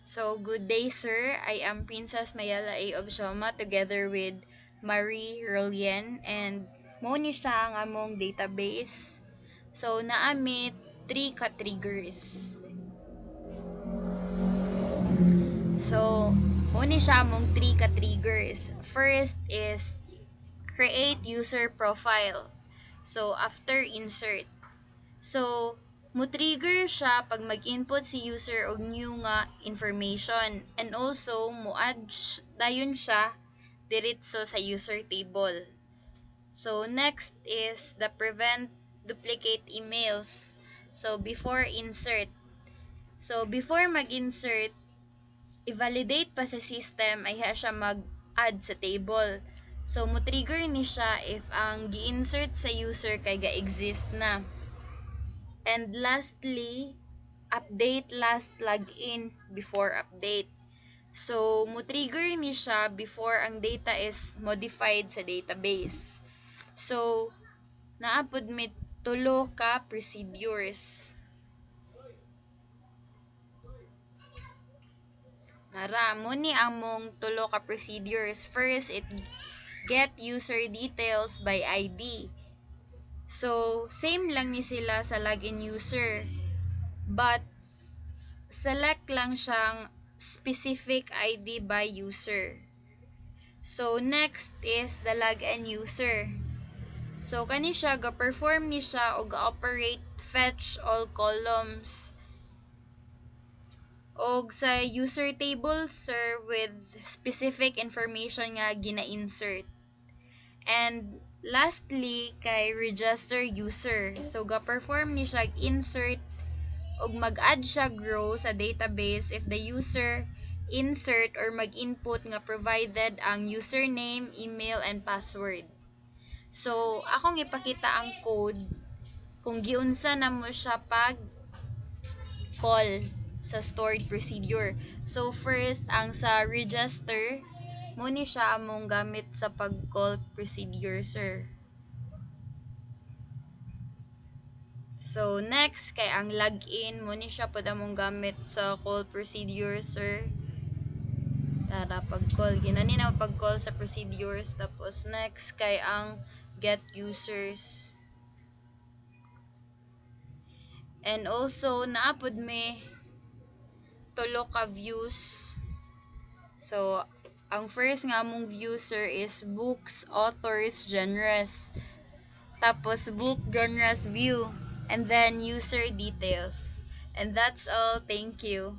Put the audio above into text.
So, good day, sir. I am Princess Mayala A. of Shoma together with Marie Rolien and mo ni siya ang among database. So, naamit 3 ka-triggers. So, mo ni siya among 3 ka-triggers. First is create user profile. So, after insert. So, mo-trigger siya pag mag-input si user og new nga information and also mo-add dayon siya diretso sa user table. So, next is the prevent duplicate emails. So, before insert. So, before mag-insert, i-validate pa sa system ay siya mag-add sa table. So, mo-trigger ni siya if ang gi-insert sa user kay ga-exist na. And lastly, update last login before update. So, mo-trigger ni siya before ang data is modified sa database. So, naapod mi tulo ka procedures. Nara, mo ni among tulo ka procedures. First, it get user details by ID. So, same lang ni sila sa login user. But, select lang siyang specific ID by user. So, next is the login user. So, kani siya, ga-perform ni siya o ga-operate fetch all columns. O sa user table, sir, with specific information nga gina-insert. And lastly, kay register user. So, ga-perform ni siya insert og mag-add siya grow sa database if the user insert or mag-input nga provided ang username, email, and password. So, akong ipakita ang code kung giunsa na mo siya pag call sa stored procedure. So, first, ang sa register, mo ni siya among gamit sa pag-call procedure, sir. So, next, kay ang login, mo ni siya pod among gamit sa call procedure, sir. Tara, pag-call. Ginani na pag-call sa procedures. Tapos, next, kay ang get users. And also, naapod may tulo ka views. So, ang first nga among view, sir, is books, authors, genres. Tapos, book, genres, view. And then, user details. And that's all. Thank you.